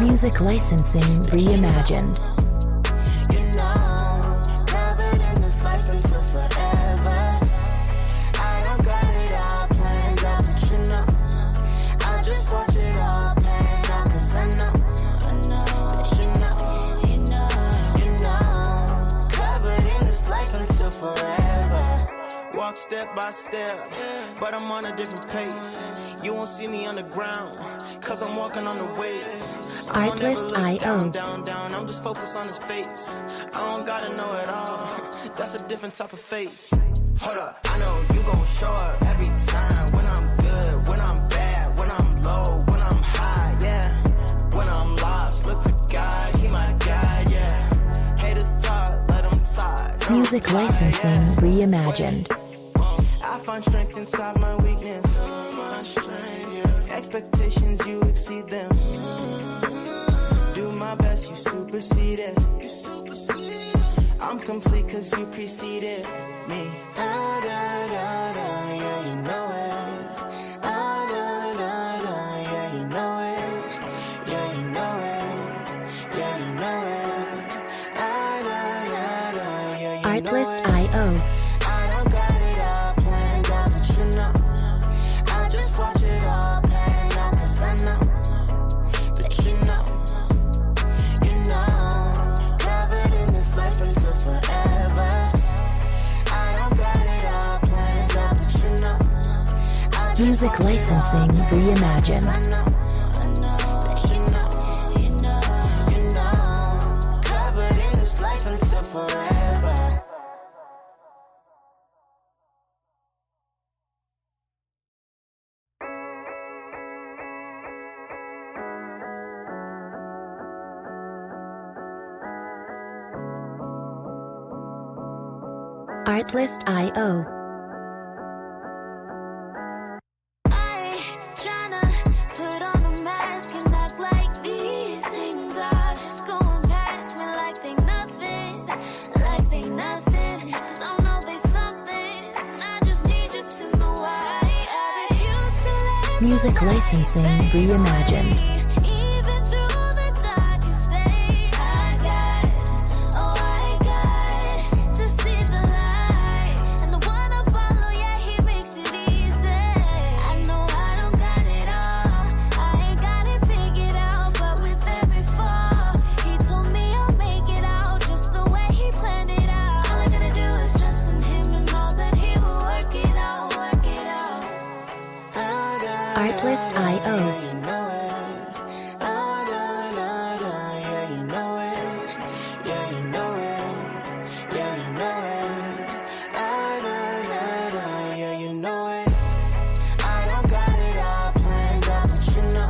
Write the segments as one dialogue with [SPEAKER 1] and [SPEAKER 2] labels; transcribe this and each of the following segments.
[SPEAKER 1] Music licensing reimagined.
[SPEAKER 2] Covered in this life until forever. I don't got it all planned out, but you know, I just watch it all planned out, 'cause I know that you know, covered in this life until forever.
[SPEAKER 3] Walk step by step, but I'm on a different pace. You won't see me on the ground, 'cause I'm walking on the waves.
[SPEAKER 1] Artlist.io.
[SPEAKER 3] Down, I'm just focused on his face. I don't gotta know it all, that's a different type of faith. Hold up, I know you gon' show up every time. When I'm good, when I'm bad, when I'm low, when I'm high, yeah. When I'm lost, look to God, he my guide, yeah. Haters talk, let them talk.
[SPEAKER 1] Music licensing reimagined.
[SPEAKER 3] I find strength inside my weakness. Expectations, you exceed them. Do my best, you supersede it. I'm complete 'cause you preceded me. Ah, da, da, da, yeah, you know it. Ah, da, da, da, yeah, you know it. Yeah, you know it. Yeah, you know it. Ah, da, da, da, yeah, you know it.
[SPEAKER 1] Artlist.io.
[SPEAKER 2] I don't got it all planned out, but you know, I just watch it all planned out, 'cause I know that you know, covered in this life until forever. I don't got it all planned out, but you know, I just
[SPEAKER 1] Music
[SPEAKER 2] watch it all
[SPEAKER 1] licensing
[SPEAKER 2] planned out, 'cause
[SPEAKER 1] reimagined.
[SPEAKER 2] I know that you know, covered in this life until forever.
[SPEAKER 1] Artlist.io.
[SPEAKER 2] I ain't tryna put on a mask and act like these things are just going past me like they nothing, like they nothing. 'Cause I know they something, and I just need you to know why I refuse to let
[SPEAKER 1] Music licensing reimagined.
[SPEAKER 2] even through the darkest day. I got to see the light, and the one I follow, yeah, he makes it easy. I know I don't got it all, I ain't got it figured out, but with every fall, he told me I'll make it out just the way he planned it out. All I gotta do is trust in him and know that he will work it out, work it out.
[SPEAKER 1] Artlist.io.
[SPEAKER 2] You know it. Ah, da, da, da, yeah, you know it. Yeah, you know it. Yeah, you know it. Ah, da, da, da, yeah, you know it. I don't got it all planned out, but you know,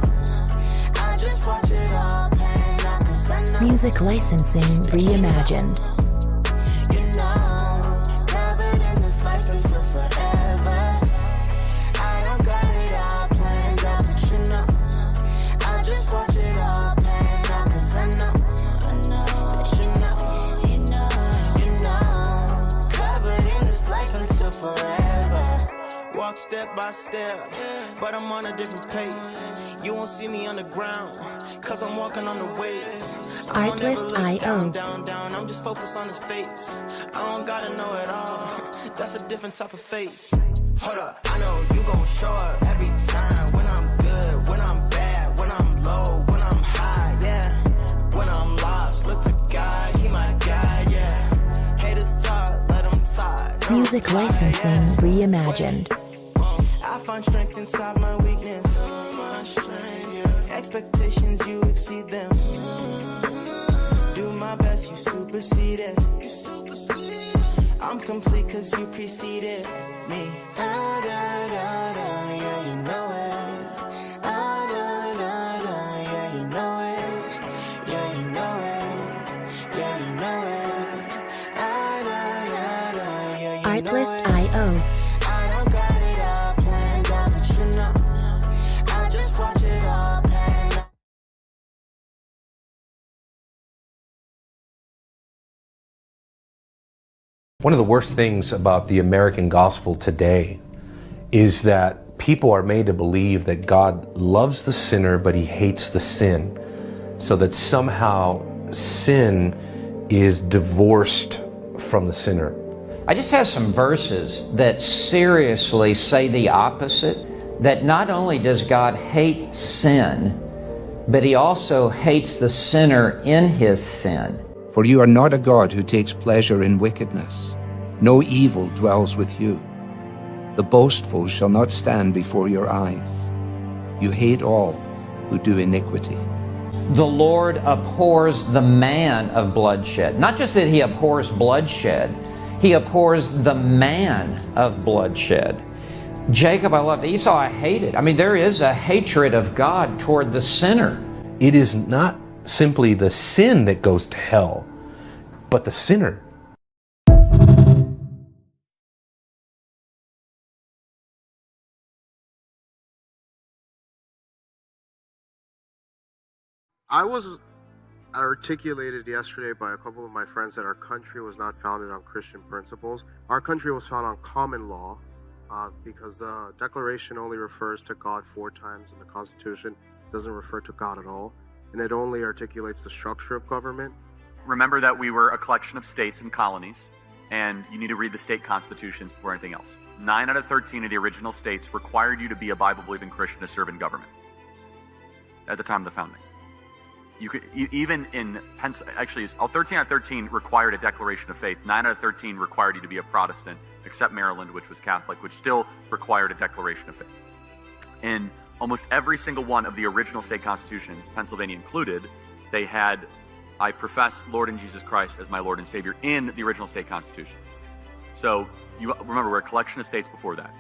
[SPEAKER 2] I just watch it all planned out, 'cause I know.
[SPEAKER 1] Music licensing reimagined.
[SPEAKER 2] Covered in this life until forever. I don't got it all planned out, but you know, I just watch it all planned out, 'cause I know that you know, covered in this life until forever.
[SPEAKER 3] Walk step by step, but I'm on a different pace. You won't see me on the ground, 'cause I'm walking on the waves. I don't ever look
[SPEAKER 1] Artlist.io.
[SPEAKER 3] down, I'm just focused on his face. I don't gotta know it all, that's a different type of faith. Hold up, I know you gon' show up every time. When I'm good, when I'm bad, when I'm low, when I'm high, yeah. When I'm lost, look to God, he my guide, yeah. Haters talk, let them talk.
[SPEAKER 1] Music licensing reimagined.
[SPEAKER 3] I find strength inside my weakness. Expectations, you exceed them. Do my best, you supersede it. I'm complete 'cause you preceded me. Ah, da, da, da, yeah, you know it. Ah, da, da, da, yeah, you know it. Yeah, you know it. Yeah, you know it. Ah, da, da, da, yeah, you know it.
[SPEAKER 1] Artlist.io.
[SPEAKER 2] I don't got it all planned out, but you know, I just watch it all planned out.
[SPEAKER 4] One of the worst things about the American gospel today is that people are made to believe that God loves the sinner, but he hates the sin. so that somehow sin is divorced from the sinner.
[SPEAKER 5] I just have some verses that seriously say the opposite, that not only does God hate sin, but he also hates the sinner in his sin.
[SPEAKER 6] For you are not a God who takes pleasure in wickedness. No evil dwells with you. The boastful shall not stand before your eyes. You hate all who do iniquity.
[SPEAKER 5] The Lord abhors the man of bloodshed. Not just that he abhors bloodshed, he abhors the man of bloodshed. Jacob I loved, Esau I hated. I mean, there is a hatred of God toward the sinner.
[SPEAKER 4] It is not simply the sin that goes to hell, but the sinner.
[SPEAKER 7] I was articulated yesterday by a couple of my friends that our country was not founded on Christian principles. Our country was founded on common law because the Declaration only refers to God 4 times in the Constitution. It doesn't refer to God at all. And it only articulates the structure of government.
[SPEAKER 8] Remember that we were a collection of states and colonies, and you need to read the state constitutions before anything else. 9 out of 13 of the original states required you to be a Bible-believing Christian to serve in government at the time of the founding. You could even in actually 13 out of 13 required a declaration of faith. 9 out of 13 required you to be a Protestant, except Maryland, which was Catholic, which still required a declaration of faith. In almost every single one of the original state constitutions, Pennsylvania included, they had, "I profess Lord and Jesus Christ as my Lord and Savior" in the original state constitutions. So you remember, we're a collection of states before that.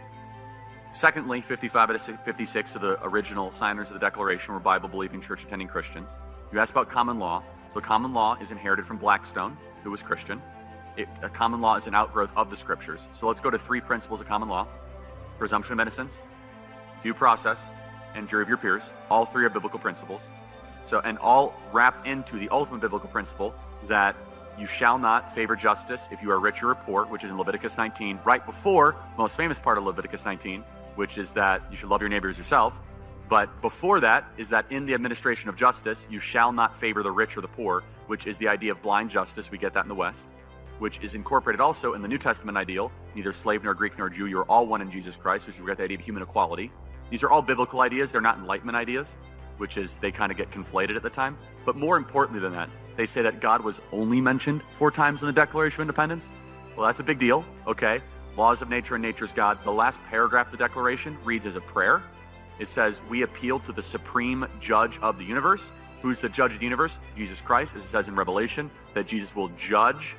[SPEAKER 8] Secondly, 55 out of 56 of the original signers of the Declaration were Bible-believing, church-attending Christians. You asked about common law. So common law is inherited from Blackstone, who was Christian. Common law is an outgrowth of the Scriptures. So let's go to 3 principles of common law: presumption of innocence, due process, and jury of your peers. All 3 are biblical principles. So, and all wrapped into the ultimate biblical principle that you shall not favor justice if you are rich or poor, which is in Leviticus 19, right before the most famous part of Leviticus 19, which is that you should love your neighbor as yourself. But before that is that in the administration of justice, you shall not favor the rich or the poor, which is the idea of blind justice. We get that in the West, which is incorporated also in the New Testament ideal. Neither slave nor Greek nor Jew, you are all one in Jesus Christ, which we get the idea of human equality. These are all biblical ideas. They're not Enlightenment ideas, which is they kind of get conflated at the time. But more importantly than that, they say that God was only mentioned 4 times in the Declaration of Independence. Well, that's a big deal, okay? Laws of nature and nature's God. The last paragraph of the Declaration reads as a prayer. It says, "We appeal to the supreme judge of the universe." Who's the judge of the universe? Jesus Christ, as it says in Revelation, that Jesus will judge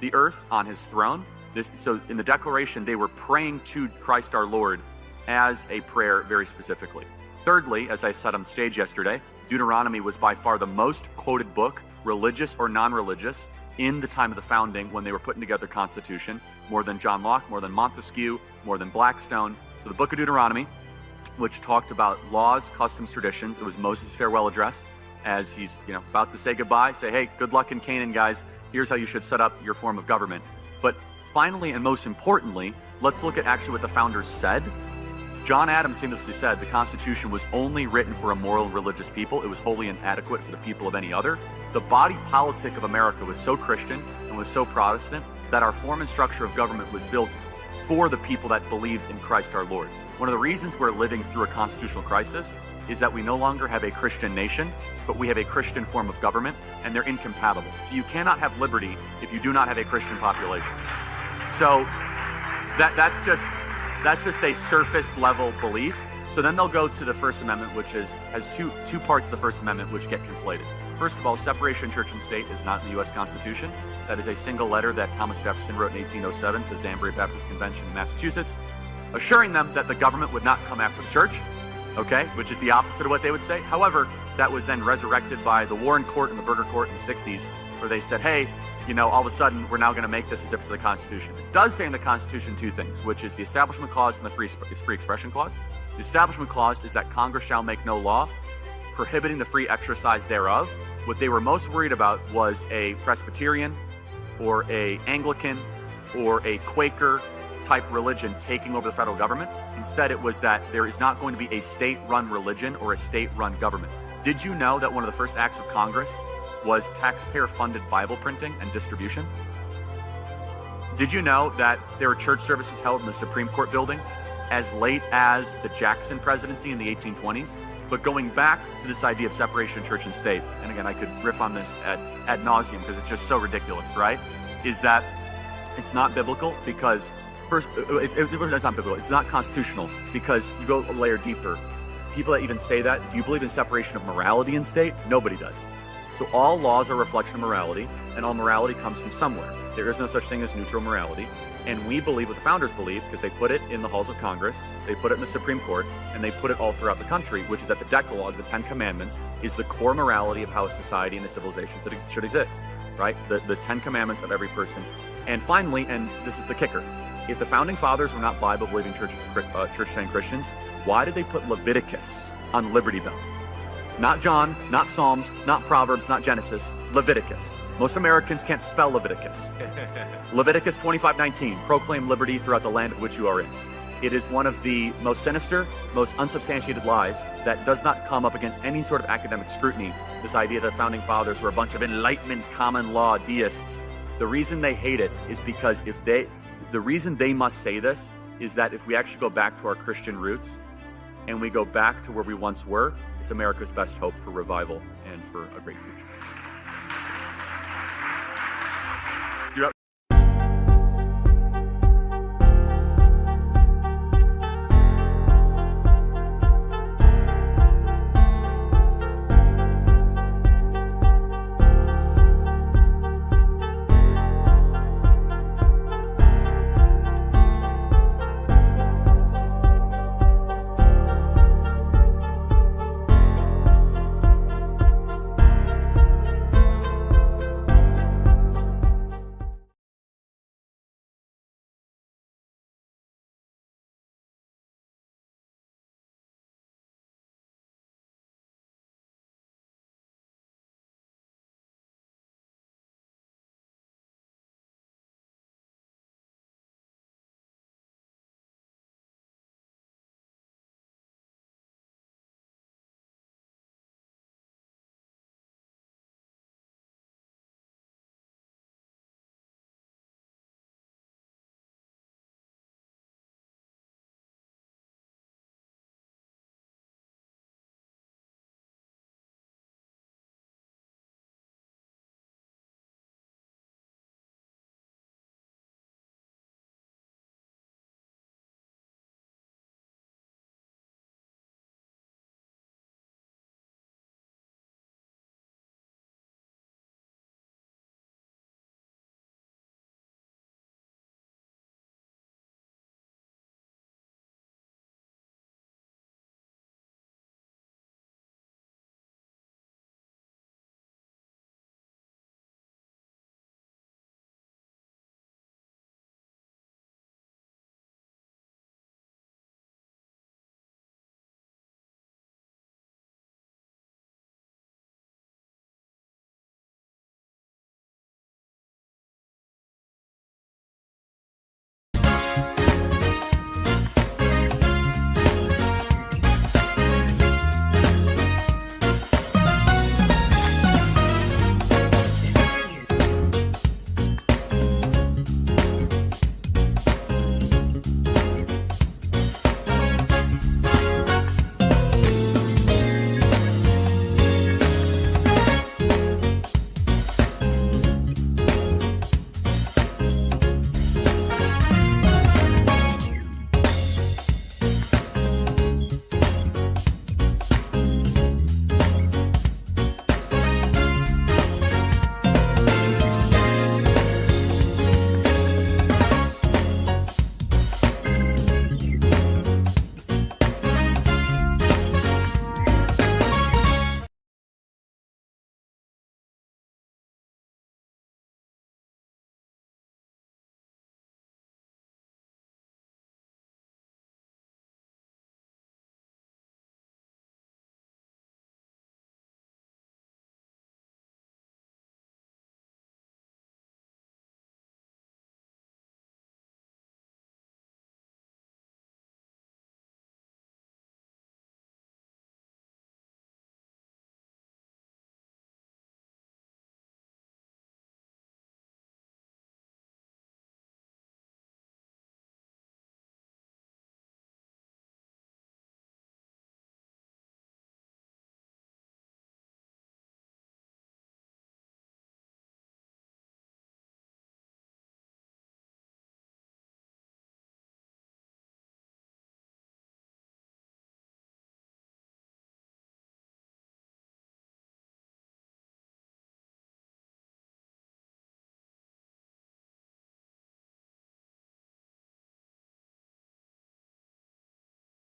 [SPEAKER 8] the earth on his throne. So in the Declaration, they were praying to Christ our Lord as a prayer very specifically. Thirdly, as I said on stage yesterday, Deuteronomy was by far the most quoted book, religious or non-religious, in the time of the founding when they were putting together the Constitution, more than John Locke, more than Montesquieu, more than Blackstone. So the book of Deuteronomy, which talked about laws, customs, traditions. It was Moses' farewell address as he's about to say goodbye, say, hey, good luck in Canaan, guys. Here's how you should set up your form of government. But finally, and most importantly, let's look at actually what the founders said. John Adams famously said the Constitution was only written for a moral and religious people. It was wholly inadequate for the people of any other. The body politic of America was so Christian and was so Protestant that our form and structure of government was built for the people that believed in Christ our Lord. One of the reasons we're living through a constitutional crisis is that we no longer have a Christian nation, but we have a Christian form of government, and they're incompatible. So you cannot have liberty if you do not have a Christian population. So that's just a surface level belief. So then they'll go to the First Amendment, which has two parts of the First Amendment which get conflated. First of all, separation of church and state is not in the U.S. Constitution. That is a single letter that Thomas Jefferson wrote in 1807 to the Danbury Baptist Convention in Massachusetts, assuring them that the government would not come after the church, okay, which is the opposite of what they would say. However, that was then resurrected by the Warren Court and the Burger Court in the 60s, where they said, hey, all of a sudden we're now going to make this as if it's the Constitution. It does say in the Constitution 2 things, which is the Establishment Clause and the Free Expression Clause. The Establishment Clause is that Congress shall make no law prohibiting the free exercise thereof. What they were most worried about was a Presbyterian or a Anglican or a Quaker type religion taking over the federal government. Instead, it was that there is not going to be a state-run religion or a state-run government. Did you know that one of the first acts of Congress was taxpayer-funded Bible printing and distribution? Did you know that there were church services held in the Supreme Court building as late as the Jackson presidency in the 1820s? But going back to this idea of separation of church and state, and again, I could riff on this ad nauseum because it's just so ridiculous, right? Is that it's not biblical because, first, it's not biblical. It's not constitutional because you go a layer deeper. People that even say that, do you believe in separation of morality and state? Nobody does. So all laws are a reflection of morality, and all morality comes from somewhere. There is no such thing as neutral morality. And we believe what the founders believed because they put it in the halls of Congress, they put it in the Supreme Court, and they put it all throughout the country, which is that the Decalogue, the Ten Commandments, is the core morality of how a society and a civilization should exist, right? The Ten Commandments of every person. And finally, and this is the kicker, if the founding fathers were not Bible-believing church-saying Christians, why did they put Leviticus on Liberty Bell? Not John, not Psalms, not Proverbs, not Genesis, Leviticus. Most Americans can't spell Leviticus. Leviticus 25:19, proclaim liberty throughout the land of which you are in. It is one of the most sinister, most unsubstantiated lies that does not come up against any sort of academic scrutiny. This idea that the founding fathers were a bunch of Enlightenment common law deists. The reason they hate it is because the reason they must say this is that if we actually go back to our Christian roots and we go back to where we once were, it's America's best hope for revival and for a great future.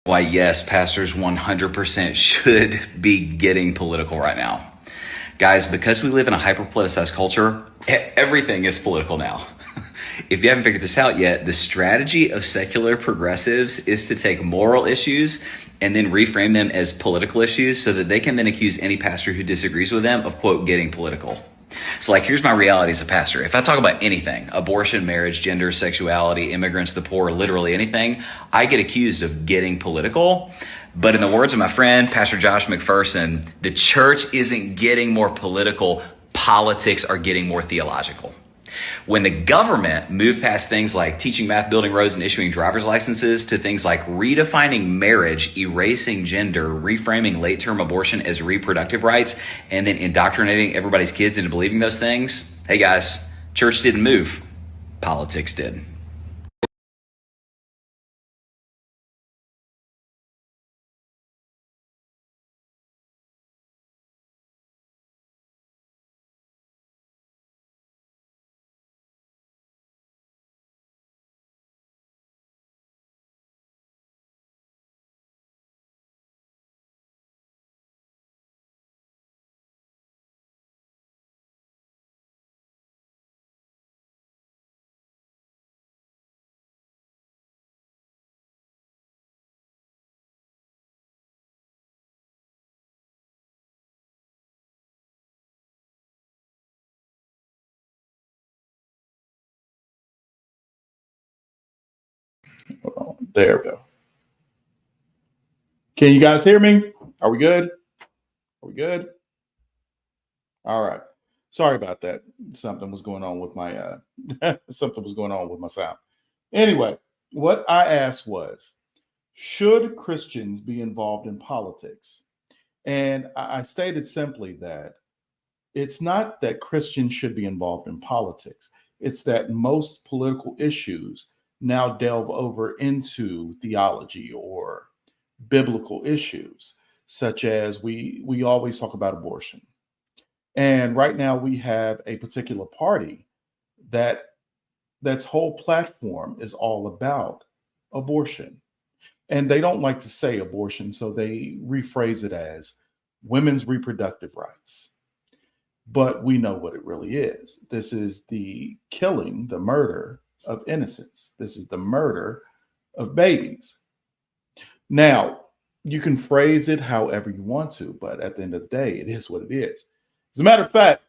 [SPEAKER 9] Why, yes, pastors 100% should be getting political right now. Guys, because we live in a hyper-politicized culture, everything is political now. If you haven't figured this out yet, the strategy of secular progressives is to take moral issues and then reframe them as political issues so that they can then accuse any pastor who disagrees with them of, quote, getting political. So like, here's my reality as a pastor. If I talk about anything, abortion, marriage, gender, sexuality, immigrants, the poor, literally anything, I get accused of getting political. But in the words of my friend, Pastor Josh McPherson, the church isn't getting more political. Politics are getting more theological. When the government moved past things like teaching math, building roads, and issuing driver's licenses to things like redefining marriage, erasing gender, reframing late-term abortion as reproductive rights, and then indoctrinating everybody's kids into believing those things, hey guys, church didn't move. Politics did.
[SPEAKER 10] Hold on. There we go. Can you guys hear me? Are we good? Are we good? All right. Sorry about that. Something was going on with my sound. Anyway, what I asked was, should Christians be involved in politics? And I stated simply that it's not that Christians should be involved in politics. It's that most political issues now delve over into theology or biblical issues, such as we always talk about abortion. And right now we have a particular party that's whole platform is all about abortion. And they don't like to say abortion, so they rephrase it as women's reproductive rights. But we know what it really is. This is the killing, the murder of innocents. This is the murder of babies. Now, you can phrase it however you want to, but at the end of the day, it is what it is. As a matter of fact,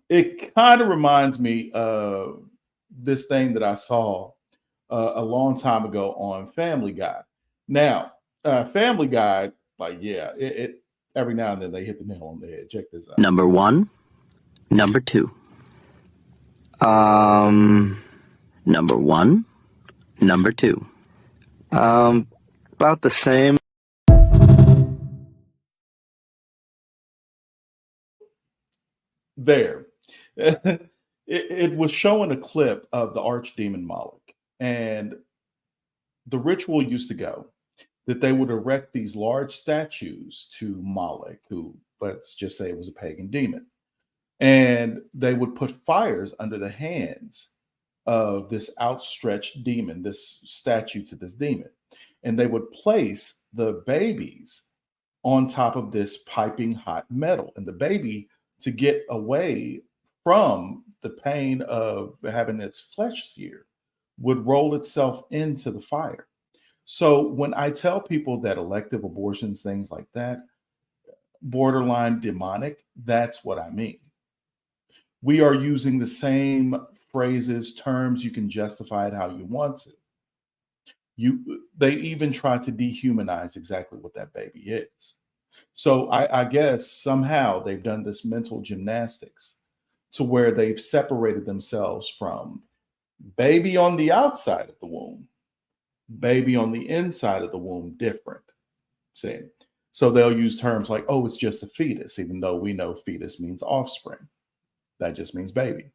[SPEAKER 10] it kind of reminds me of this thing that I saw a long time ago on Family Guy. Now, Family Guy, like, yeah, it every now and then they hit the nail on the head. Check this out.
[SPEAKER 11] Number one, number two. Number one, number two. About the same.
[SPEAKER 10] There. It was showing a clip of the archdemon Moloch. And the ritual used to go that they would erect these large statues to Moloch, who, let's just say, it was a pagan demon. And they would put fires under the hands of this outstretched demon, this statue to this demon. And they would place the babies on top of this piping hot metal. And the baby, to get away from the pain of having its flesh seared, would roll itself into the fire. So when I tell people that elective abortions, things like that, borderline demonic, that's what I mean. We are using the same phrases, terms. You can justify it how you want to. They even try to dehumanize exactly what that baby is. So I guess somehow they've done this mental gymnastics to where they've separated themselves from baby on the outside of the womb, baby on the inside of the womb, different. See? So they'll use terms like, oh, it's just a fetus, even though we know fetus means offspring. That just means baby.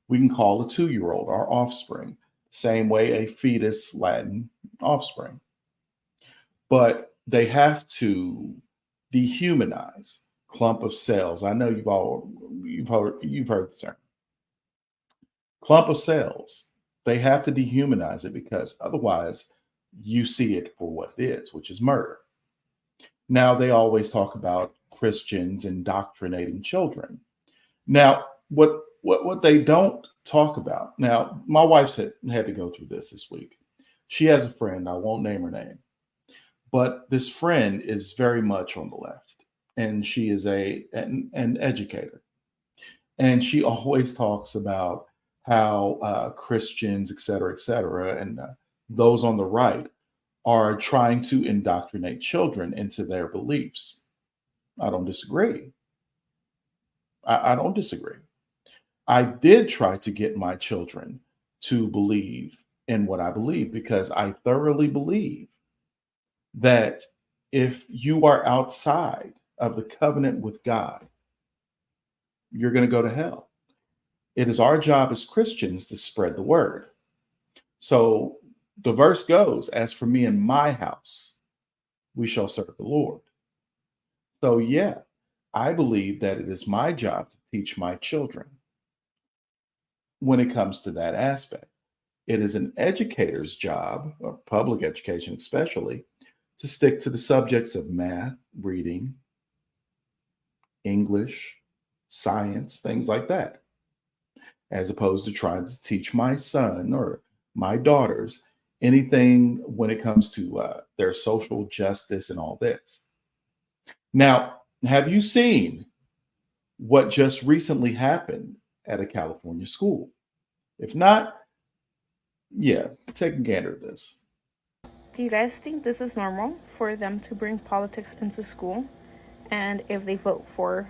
[SPEAKER 10] We can call a 2-year-old our offspring, same way a fetus, Latin, offspring. But they have to dehumanize clump of cells. I know you've heard the term. Clump of cells. They have to dehumanize it because otherwise you see it for what it is, which is murder. Now, they always talk about Christians indoctrinating children. Now, what they don't talk about. Now, my wife had to go through this week. She has a friend, I won't name her name, but this friend is very much on the left, and she is an educator. And she always talks about how Christians, et cetera, and those on the right are trying to indoctrinate children into their beliefs. I don't disagree. I don't disagree. I did try to get my children to believe in what I believe, because I thoroughly believe that if you are outside of the covenant with God, you're going to go to hell. It is our job as Christians to spread the word. So the verse goes, as for me and my house, we shall serve the Lord. So yeah, I believe that it is my job to teach my children when it comes to that aspect. It is an educator's job, or public education especially, to stick to the subjects of math, reading, English, science, things like that, as opposed to trying to teach my son or my daughters anything when it comes to their social justice and all this. Now, have you seen what just recently happened at a California school? If not, yeah, take a gander at this.
[SPEAKER 12] Do you guys think this is normal for them to bring politics into school? And if they vote for,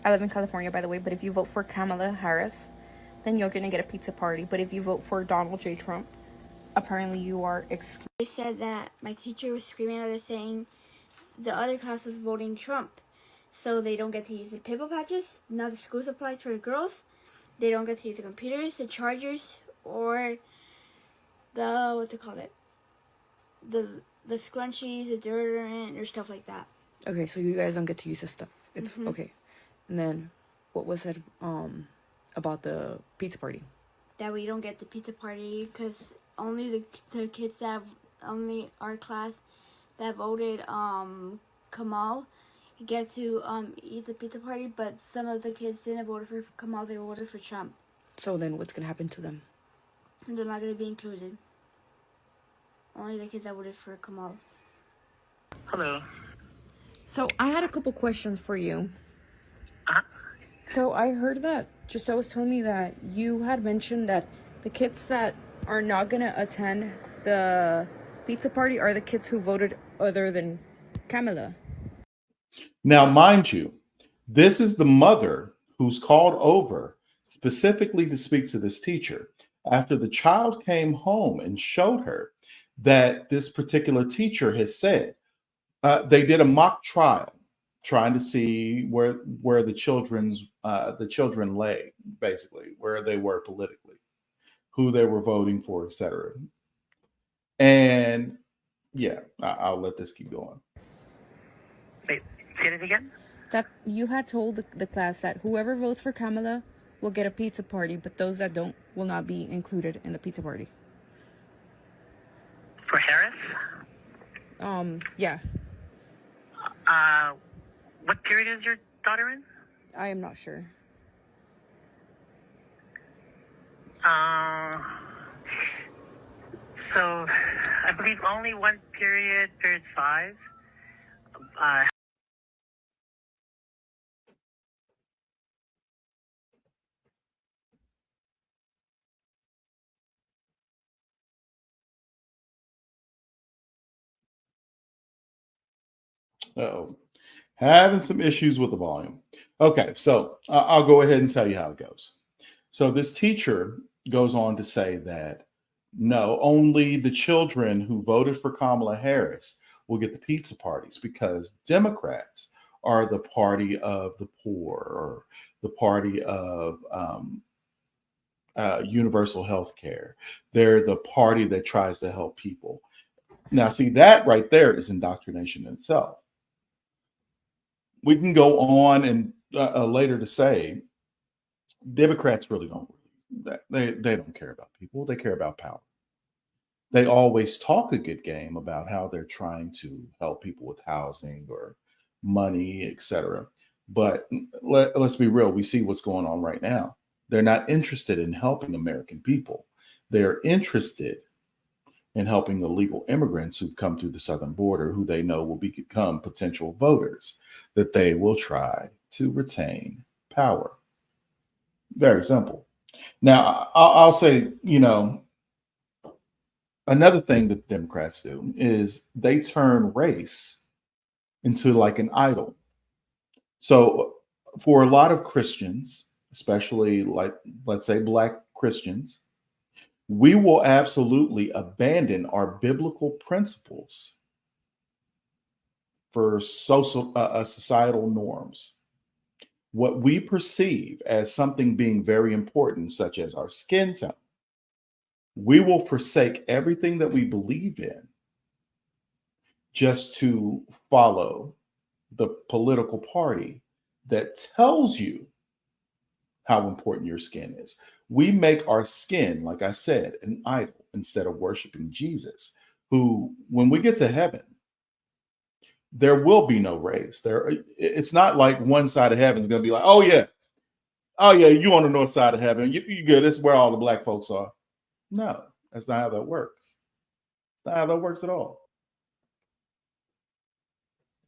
[SPEAKER 12] I live in California, by the way, but if you vote for Kamala Harris, then you're going to get a pizza party. But if you vote for Donald J. Trump, apparently you are excluded.
[SPEAKER 13] They said that my teacher was screaming at us saying the other class was voting Trump, so they don't get to use the paper patches. Now the school supplies for the girls, they don't get to use the computers, the chargers, or the, what's it called, the scrunchies, the deodorant, or stuff like that.
[SPEAKER 12] Okay, so you guys don't get to use this stuff. It's okay. And then what was said about the pizza party?
[SPEAKER 13] That we don't get the pizza party because only the kids that only our class that voted Kamal get to eat the pizza party, but some of the kids didn't vote for Kamal, they voted for Trump.
[SPEAKER 12] So then what's going to happen to them?
[SPEAKER 13] They're not going to be included. Only the kids that voted for Kamal.
[SPEAKER 14] Hello.
[SPEAKER 12] So I had a couple questions for you. So I heard that Giselle told me that you had mentioned that the kids that are not going to attend the pizza party are the kids who voted other than Kamala.
[SPEAKER 10] Now, mind you, this is the mother who's called over specifically to speak to this teacher after the child came home and showed her that this particular teacher has said they did a mock trial trying to see where the children lay, basically, where they were politically, who they were voting for, etc. And yeah, I'll let this keep going.
[SPEAKER 14] Wait, say it again?
[SPEAKER 12] That you had told the class that whoever votes for Kamala will get a pizza party, but those that don't will not be included in the pizza party.
[SPEAKER 14] For Harris?
[SPEAKER 12] Yeah.
[SPEAKER 14] What period is your daughter in?
[SPEAKER 12] I am not sure.
[SPEAKER 14] So, I believe only one period 5.
[SPEAKER 10] Uh-oh. Having some issues with the volume. Okay, so I'll go ahead and tell you how it goes. So this teacher goes on to say that no, only the children who voted for Kamala Harris will get the pizza parties because Democrats are the party of the poor or the party of universal health care. They're the party that tries to help people. Now, see, that right there is indoctrination in itself. We can go on and later to say Democrats really don't. They don't care about people. They care about power. They always talk a good game about how they're trying to help people with housing or money, etc. But let's be real. We see what's going on right now. They're not interested in helping American people. They're interested in helping illegal immigrants who've come through the southern border, who they know will become potential voters, that they will try to retain power. Very simple. Now, I'll say, another thing that the Democrats do is they turn race into like an idol. So for a lot of Christians, especially like, let's say, Black Christians, we will absolutely abandon our biblical principles for societal norms. What we perceive as something being very important, such as our skin tone, we will forsake everything that we believe in just to follow the political party that tells you how important your skin is. We make our skin, like I said, an idol instead of worshiping Jesus, who, when we get to heaven, there will be no race. It's not like one side of heaven is going to be like, oh yeah, you on the north side of heaven, you good. This is where all the Black folks are. No, that's not how that works. It's not how that works at all.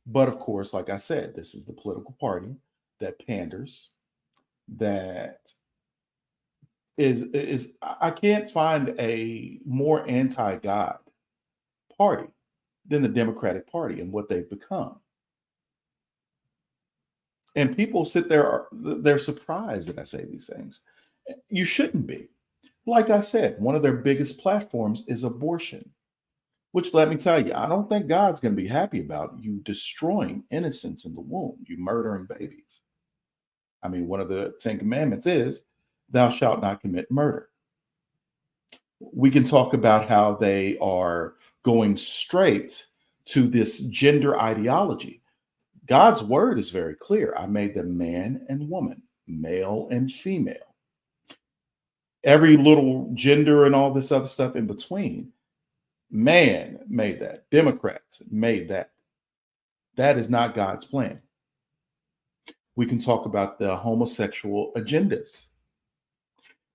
[SPEAKER 10] But of course, like I said, this is the political party that panders, that is I can't find a more anti-God party than the Democratic Party and what they've become. And people sit there, they're surprised that I say these things. You shouldn't be. Like I said, one of their biggest platforms is abortion, which, let me tell you, I don't think God's going to be happy about you destroying innocence in the womb, you murdering babies. I mean, one of the 10 commandments is, thou shalt not commit murder. We can talk about how they are going straight to this gender ideology. God's word is very clear. I made them man and woman, male and female. Every little gender and all this other stuff in between, man made that. Democrats made that. That is not God's plan. We can talk about the homosexual agendas.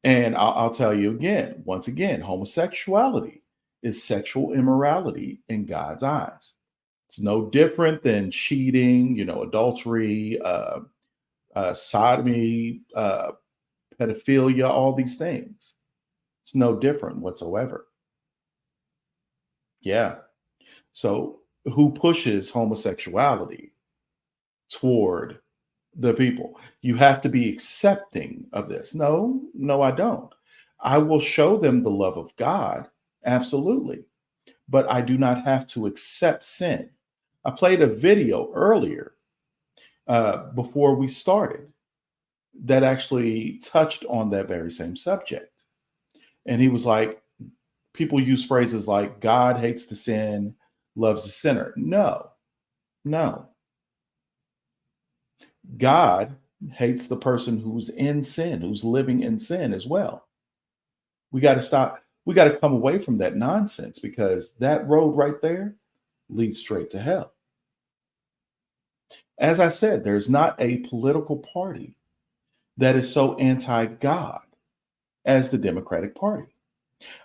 [SPEAKER 10] And I'll tell you again, once again, homosexuality is sexual immorality in God's eyes. It's no different than cheating, adultery, sodomy, pedophilia, all these things. It's no different whatsoever. Yeah. So who pushes homosexuality toward the people? You have to be accepting of this. No, I don't. I will show them the love of God, absolutely. But I do not have to accept sin. I played a video earlier before we started that actually touched on that very same subject. And he was like, people use phrases like God hates the sin, loves the sinner. No. God hates the person who's in sin, who's living in sin as well. We got to stop. We got to come away from that nonsense, because that road right there leads straight to hell. As I said, there's not a political party that is so anti-God as the Democratic Party.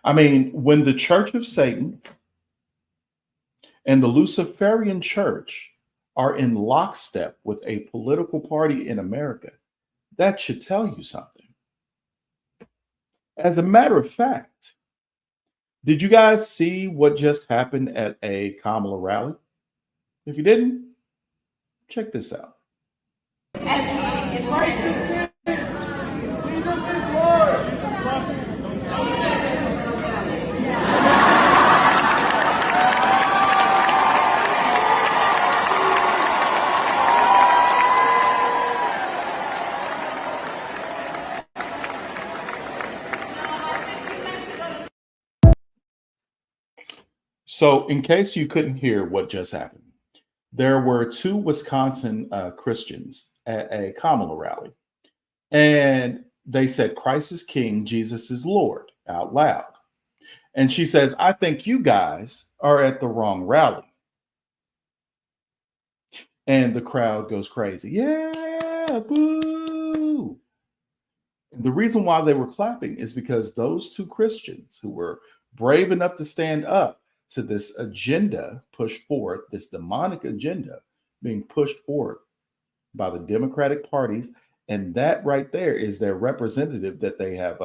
[SPEAKER 10] I mean, when the Church of Satan and the Luciferian Church are in lockstep with a political party in America, that should tell you something. As a matter of fact, did you guys see what just happened at a Kamala rally? If you didn't, check this out. So, in case you couldn't hear what just happened, there were two Wisconsin Christians at a Kamala rally, and they said, "Christ is King, Jesus is Lord," out loud. And she says, I think you guys are at the wrong rally. And the crowd goes crazy. Yeah, boo. And the reason why they were clapping is because those two Christians who were brave enough to stand up to this agenda pushed forward, this demonic agenda being pushed forward by the Democratic parties. And that right there is their representative that they have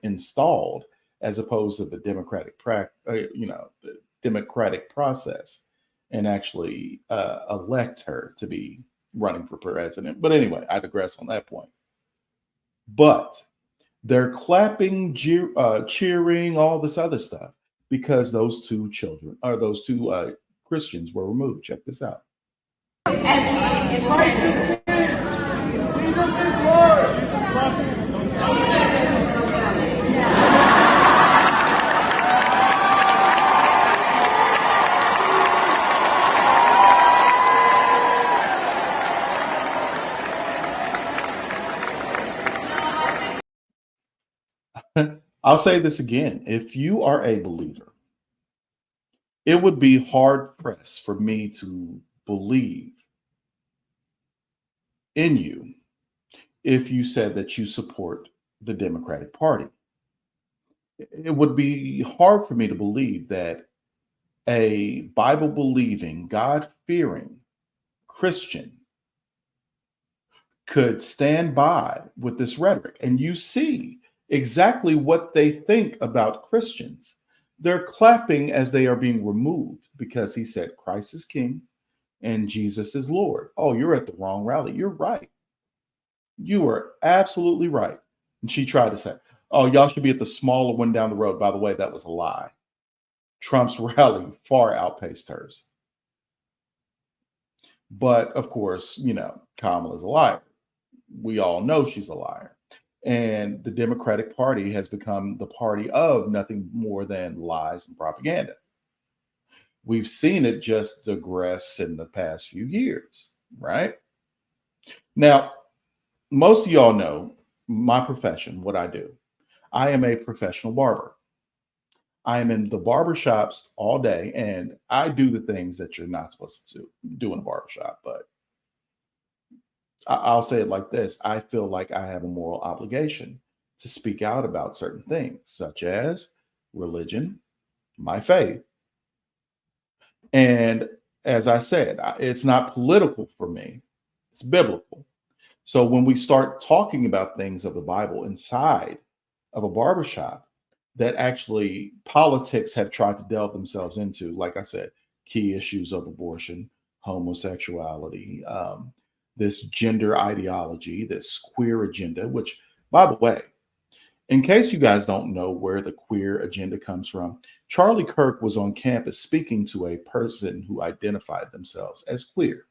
[SPEAKER 10] installed, as opposed to the the democratic process, and actually elect her to be running for president. But anyway, I digress on that point. But they're clapping, cheering, all this other stuff because those two Christians were removed. Check this out. I'll say this again. If you are a believer, it would be hard pressed for me to believe in you if you said that you support the Democratic Party. It would be hard for me to believe that a Bible believing, God fearing Christian could stand by with this rhetoric. And you see exactly what they think about Christians. They're clapping as they are being removed because he said Christ is king and Jesus is Lord. Oh, you're at the wrong rally. You're right. You are absolutely right. And she tried to say, oh, y'all should be at the smaller one down the road. By the way, that was a lie. Trump's rally far outpaced hers. But of course, Kamala's a liar. We all know she's a liar. And the Democratic Party has become the party of nothing more than lies and propaganda. We've seen it just digress in the past few years, right? Now, most of y'all know my profession, what I do. I am a professional barber. I am in the barbershops all day, and I do the things that you're not supposed to do in a barbershop, but I'll say it like this. I feel like I have a moral obligation to speak out about certain things, such as religion, my faith. And as I said, it's not political for me. It's biblical. So when we start talking about things of the Bible inside of a barbershop that actually politics have tried to delve themselves into, like I said, key issues of abortion, homosexuality, this gender ideology, this queer agenda, which, by the way, in case you guys don't know where the queer agenda comes from, Charlie Kirk was on campus speaking to a person who identified themselves as queer.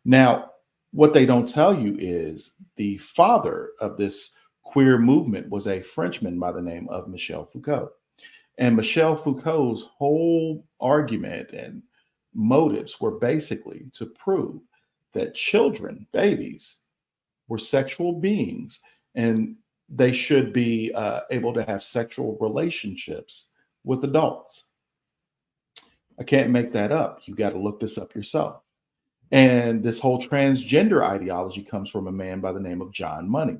[SPEAKER 10] Now, what they don't tell you is the father of this queer movement was a Frenchman by the name of Michel Foucault. And Michel Foucault's whole argument and motives were basically to prove that children, babies, were sexual beings and they should be able to have sexual relationships with adults. I can't make that up. You got to look this up yourself. And this whole transgender ideology comes from a man by the name of John Money.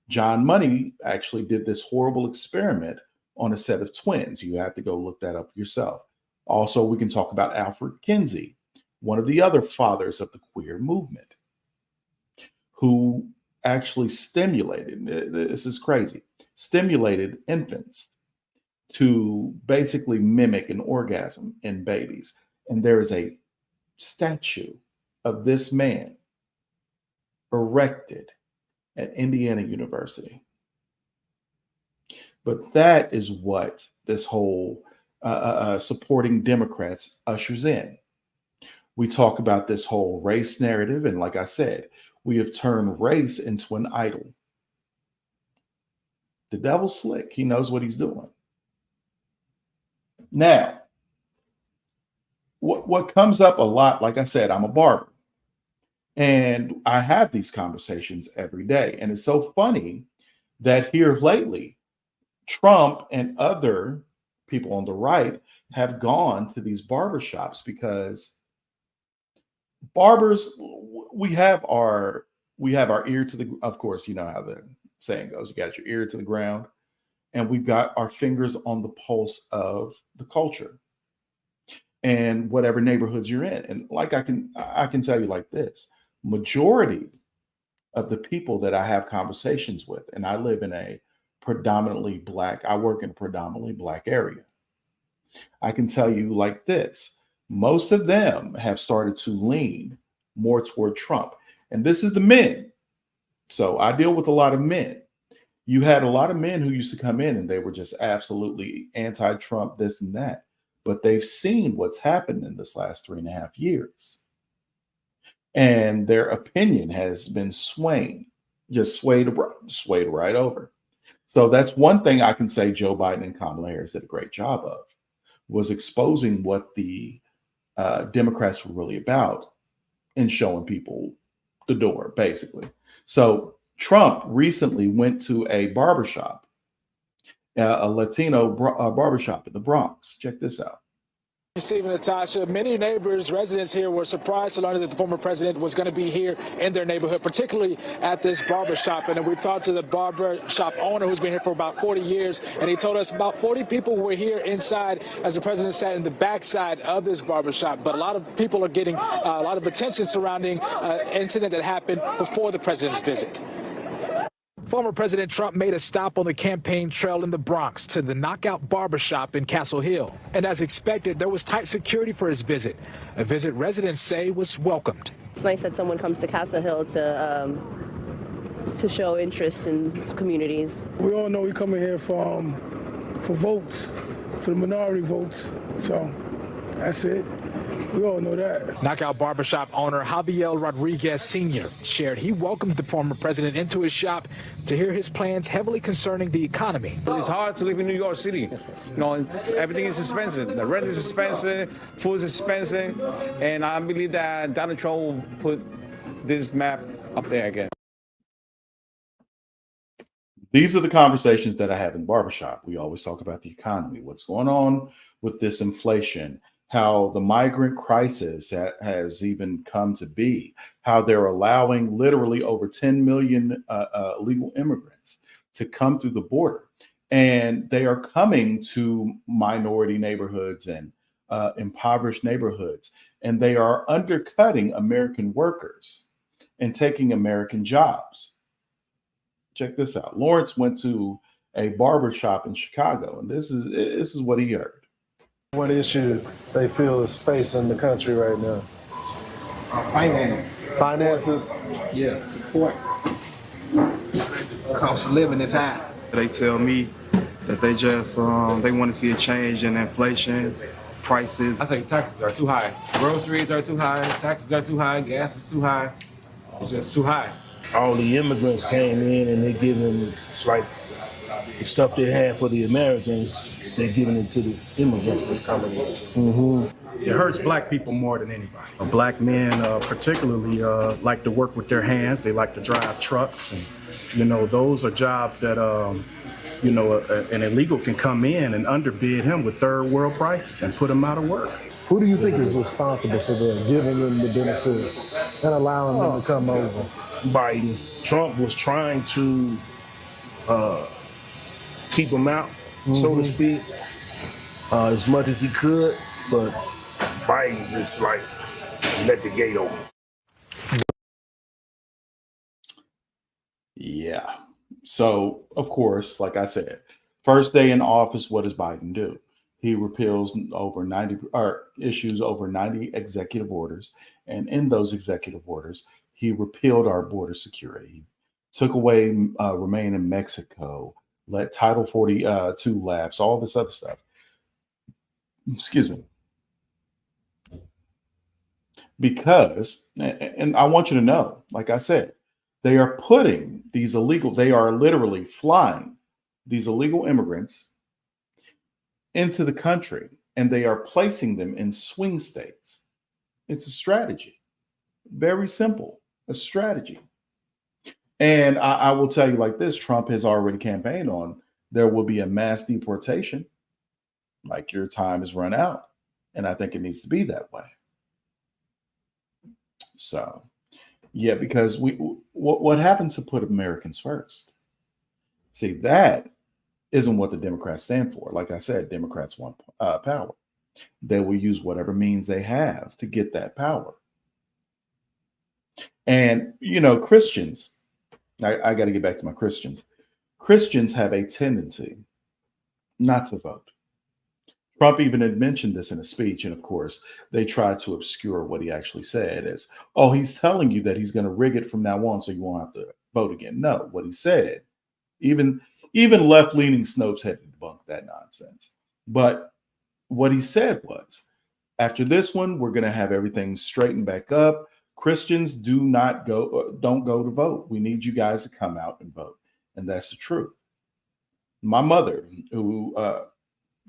[SPEAKER 10] John Money actually did this horrible experiment on a set of twins. You have to go look that up yourself. Also, we can talk about Alfred Kinsey, one of the other fathers of the queer movement, who actually stimulated, this is crazy, stimulated infants to basically mimic an orgasm in babies. And there is a statue of this man erected at Indiana University. But that is what this whole supporting Democrats ushers in. We talk about this whole race narrative, and like I said, we have turned race into an idol. The devil's slick. He knows what he's doing. Now, what comes up a lot, like I said, I'm a barber, and I have these conversations every day. And it's so funny that here lately, Trump and other people on the right have gone to these barbershops because barbers, we have our ear to the, of course, you know how the saying goes, you got your ear to the ground, and we've got our fingers on the pulse of the culture and whatever neighborhoods you're in. And like I can tell you like this, majority of the people that I have conversations with, and I live in a predominantly black, I work in a predominantly black area. I can tell you like this, most of them have started to lean more toward Trump. And this is the men. So I deal with a lot of men. You had a lot of men who used to come in and they were just absolutely anti-Trump, this and that. But they've seen what's happened in this last 3.5 years. And their opinion has been swaying, just swayed right over. So that's one thing I can say Joe Biden and Kamala Harris did a great job of, was exposing what the Democrats were really about and showing people the door, basically. So Trump recently went to a barbershop, a Latino barbershop in the Bronx. Check this out.
[SPEAKER 15] Stephen, Natasha, many neighbors, residents here were surprised to learn that the former president was going to be here in their neighborhood, particularly at this barbershop. And we talked to the barbershop owner who's been here for about 40 years, and he told us about 40 people were here inside as the president sat in the backside of this barbershop. But a lot of people are getting a lot of attention surrounding an incident that happened before the president's visit. Former President Trump made a stop on the campaign trail in the Bronx to the Knockout Barbershop in Castle Hill. And as expected, there was tight security for his visit, a visit residents say was welcomed.
[SPEAKER 16] It's nice that someone comes to Castle Hill to show interest in communities.
[SPEAKER 17] We all know we coming here for votes, for the minority votes. So that's it. We all know that.
[SPEAKER 15] Knockout Barbershop owner Javier Rodriguez Sr. shared he welcomed the former president into his shop to hear his plans heavily concerning the economy.
[SPEAKER 18] It's hard to live in New York City. You know, everything is expensive. The rent is expensive, food is expensive, and I believe that Donald Trump will put this map up there again.
[SPEAKER 10] These are the conversations that I have in barbershop. We always talk about the economy, what's going on with this inflation, how the migrant crisis has even come to be, how they're allowing literally over 10 million illegal immigrants to come through the border. And they are coming to minority neighborhoods and impoverished neighborhoods. And they are undercutting American workers and taking American jobs. Check this out. Lawrence went to a barber shop in Chicago, and this is what he heard.
[SPEAKER 19] What issue they feel is facing the country right now? Finances?
[SPEAKER 20] Yeah, support. Cost of living is high.
[SPEAKER 21] They tell me that they just they want to see a change in inflation, prices.
[SPEAKER 22] I think taxes are too high. Groceries are too high. Taxes are too high. Gas is too high. It's just too high.
[SPEAKER 23] All the immigrants came in and they're giving, it's like the stuff they have for the Americans, they're giving it to the immigrants that's coming in.
[SPEAKER 24] Mm-hmm. It hurts black people more than anybody. Black men particularly like to work with their hands. They like to drive trucks. And, you know, those are jobs that, you know, an illegal can come in and underbid him with third world prices and put him out of work.
[SPEAKER 19] Who do you think is responsible for them, giving them the benefits and allowing them to come over?
[SPEAKER 23] Biden. Trump was trying to keep them out, so to speak, as much as he could, but Biden just like let the gate open.
[SPEAKER 10] Yeah. So, of course, like I said, first day in office, what does Biden do? He repeals issues over 90 executive orders. And in those executive orders, he repealed our border security. He took away Remain in Mexico, let Title 42 lapse, all this other stuff. Excuse me. Because, and I want you to know, like I said, they are putting these they are literally flying these illegal immigrants into the country, and they are placing them in swing states. It's a strategy. Very simple, a strategy. And I will tell you like this, Trump has already campaigned on there will be a mass deportation. Like, your time has run out. And I think it needs to be that way. So, yeah, because what happens to put Americans first? See, that isn't what the Democrats stand for. Like I said, Democrats want power. They will use whatever means they have to get that power. And, you know, Christians, I got to get back to my Christians. Christians have a tendency not to vote. Trump even had mentioned this in a speech. And of course, they tried to obscure what he actually said as, oh, he's telling you that he's going to rig it from now on so you won't have to vote again. No, what he said, even left-leaning Snopes had to debunk that nonsense. But what he said was, after this one, we're going to have everything straightened back up. Christians don't go to vote. We need you guys to come out and vote. And that's the truth. My mother, who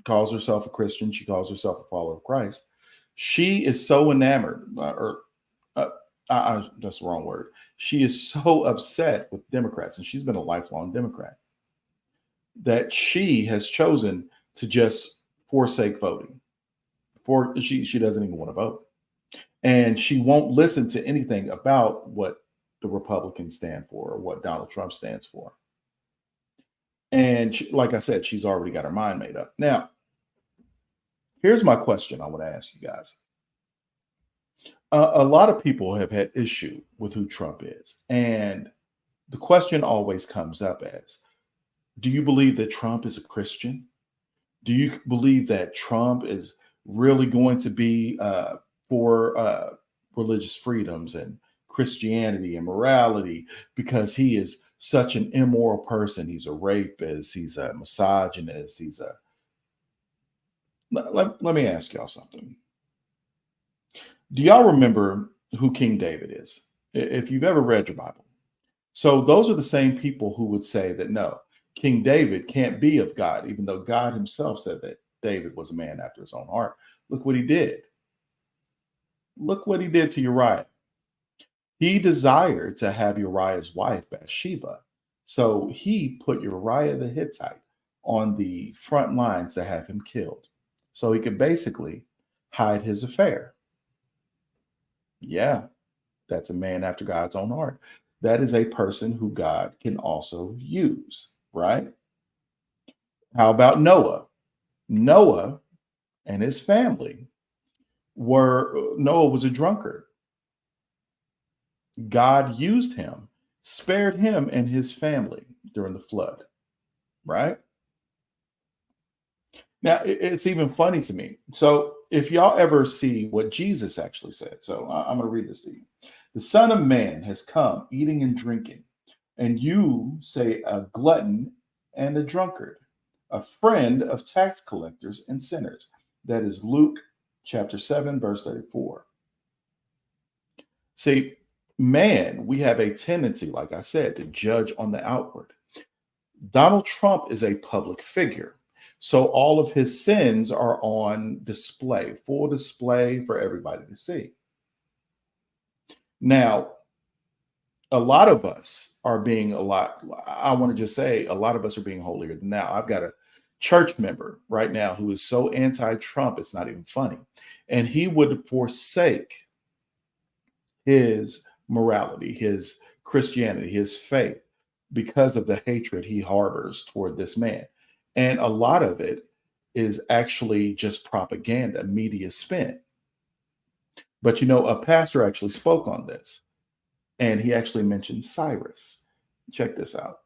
[SPEAKER 10] calls herself a Christian, she calls herself a follower of Christ. She is so enamored, that's the wrong word. She is so upset with Democrats, and she's been a lifelong Democrat, that she has chosen to just forsake voting. She doesn't even want to vote. And she won't listen to anything about what the Republicans stand for or what Donald Trump stands for. And she, like I said, she's already got her mind made up. Now, here's my question I want to ask you guys. A lot of people have had issue with who Trump is. And the question always comes up as, do you believe that Trump is a Christian? Do you believe that Trump is really going to be for religious freedoms and Christianity and morality because he is such an immoral person? He's a rapist. He's a misogynist. Let me ask y'all something. Do y'all remember who King David is? If you've ever read your Bible. So those are the same people who would say that, no, King David can't be of God, even though God himself said that David was a man after his own heart. Look what he did. Look what he did to Uriah. He desired to have Uriah's wife, Bathsheba. So he put Uriah the Hittite on the front lines to have him killed. So he could basically hide his affair. Yeah, that's a man after God's own heart. That is a person who God can also use, right? How about Noah? Noah and his family Noah was a drunkard. God used him, spared him and his family during the flood, right? Now, it's even funny to me. So if y'all ever see what Jesus actually said, so I'm going to read this to you. The Son of Man has come eating and drinking, and you say a glutton and a drunkard, a friend of tax collectors and sinners. That is Luke chapter 7, verse 34. See, man, we have a tendency, like I said, to judge on the outward. Donald Trump is a public figure. So all of his sins are on display, full display for everybody to see. Now, a lot of us are being a lot of us are being holier than thou. I've got a church member right now who is so anti-Trump, it's not even funny. And he would forsake his morality, his Christianity, his faith, because of the hatred he harbors toward this man. And a lot of it is actually just propaganda, media spin. But, you know, a pastor actually spoke on this, and he actually mentioned Cyrus. Check this out.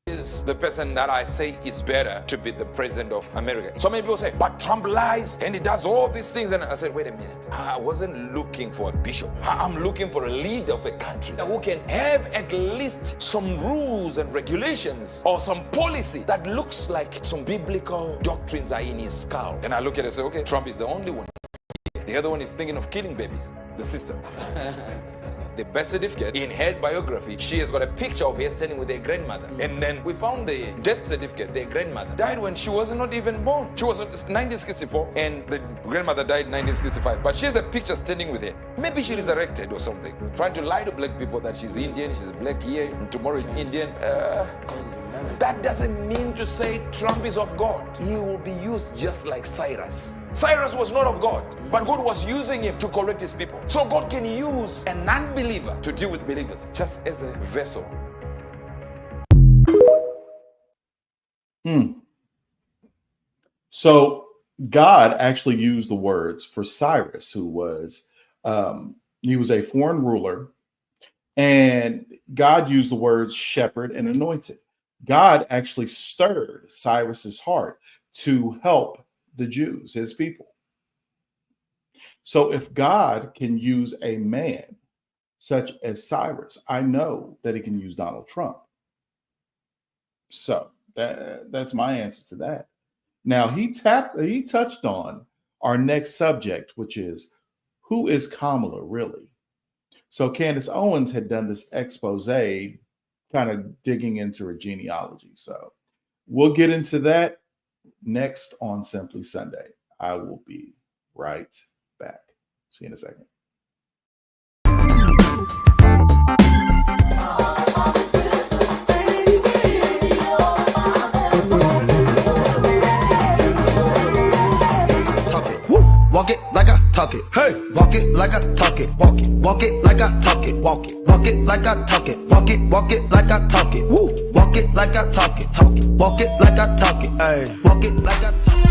[SPEAKER 1] Is the person that I say is better to be the president of America. So many people say, but Trump lies and he does all these things. And I said, wait a minute. I wasn't looking for a bishop. I'm looking for a leader of a country who can have at least some rules and regulations or some policy that looks like some biblical doctrines are in his skull. And I look at it and say, okay, Trump is the only one. The other one is thinking of killing babies. The sister. The birth certificate, in her biography, she has got a picture of her standing with her grandmother. And then we found the death certificate. Their grandmother died when she was not even born. She was in 1964 and the grandmother died in 1965. But she has a picture standing with her. Maybe she resurrected or something. Trying to lie to black people that she's Indian, she's black here, and tomorrow is Indian. That doesn't mean to say Trump is of God. He will be used just like Cyrus. Cyrus was not of God, but God was using him to correct his people. So God can use a non-believer to deal with believers, just as a vessel.
[SPEAKER 10] So God actually used the words for Cyrus, who was he was a foreign ruler, and God used the words shepherd and anointed. God actually stirred Cyrus's heart to help the Jews, his people. So if God can use a man such as Cyrus, I know that he can use Donald Trump. So that's my answer to that. Now he touched on our next subject, which is, who is Kamala really? So Candace Owens had done this expose, kind of digging into her genealogy. So we'll get into that next on Simply Sunday. I will be right back. See you in a second.
[SPEAKER 2] Walk it like I talk it. Hey, walk it like I talk it. Walk it, walk it like I talk it. Walk it, walk it like I talk it. Walk it like I talk it. Woo, walk it like I talk it. Talk it, walk it like I talk it. Hey, walk it like I talk it.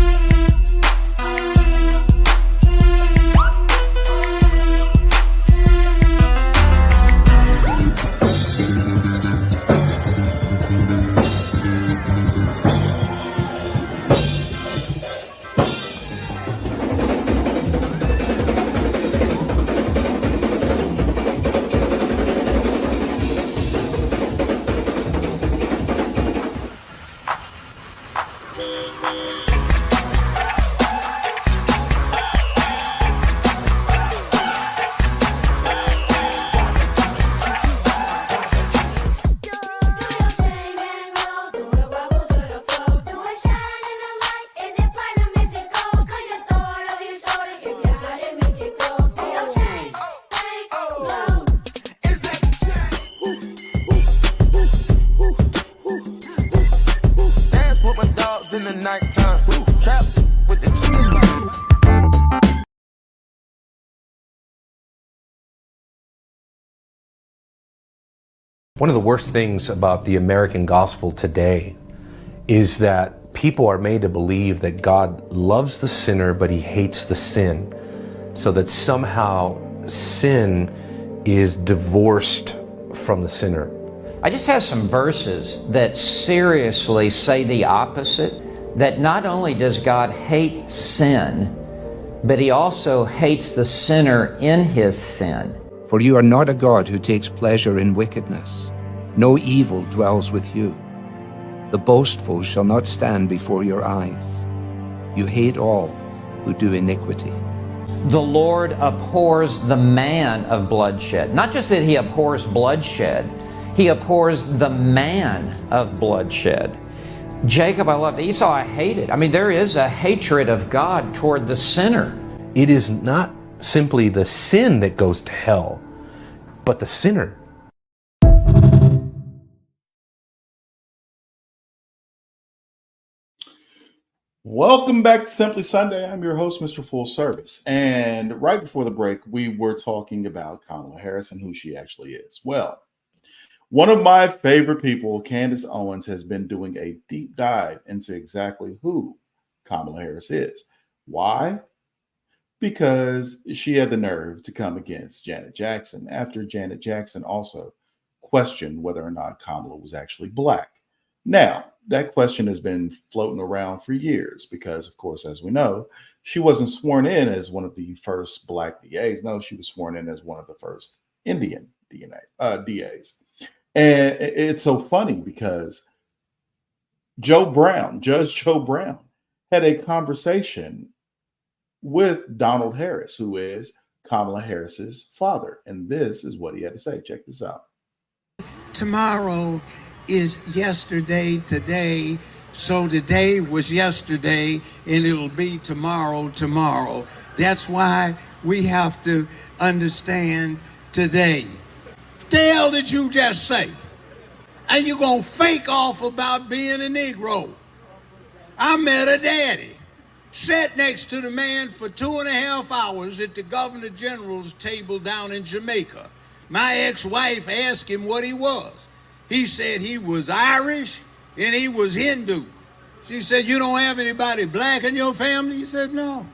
[SPEAKER 4] One of the worst things about the American gospel today is that people are made to believe that God loves the sinner, but he hates the sin. So that somehow sin is divorced from the sinner.
[SPEAKER 3] I just have some verses that seriously say the opposite, that not only does God hate sin, but he also hates the sinner in his sin.
[SPEAKER 5] For you are not a God who takes pleasure in wickedness. No evil dwells with you. The boastful shall not stand before your eyes. You hate all who do iniquity.
[SPEAKER 3] The Lord abhors the man of bloodshed. Not just that he abhors bloodshed, he abhors the man of bloodshed. Jacob I loved, Esau I hated. I mean, there is a hatred of God toward the sinner.
[SPEAKER 4] It is not simply the sin that goes to hell, but the sinner.
[SPEAKER 10] Welcome back to Simply Sunday. I'm your host, Mr. Full Service. And right before the break, we were talking about Kamala Harris and who she actually is. Well, one of my favorite people, Candace Owens, has been doing a deep dive into exactly who Kamala Harris is. Why? Because she had the nerve to come against Janet Jackson after Janet Jackson also questioned whether or not Kamala was actually black. Now, that question has been floating around for years because, of course, as we know, she wasn't sworn in as one of the first black DAs. No, she was sworn in as one of the first Indian DAs. And it's so funny because Judge Joe Brown, had a conversation with Donald Harris, who is Kamala Harris's father. And this is what he had to say. Check this out.
[SPEAKER 6] Tomorrow is yesterday today, so today was yesterday, and it'll be tomorrow. That's why we have to understand today. What the hell did you just say? and you're going to fake off about being a Negro. I met a daddy, sat next to the man for 2.5 hours at the Governor General's table down in Jamaica. My ex-wife asked him what he was. He said he was Irish and he was Hindu. She said, you don't have anybody black in your family? He said, no.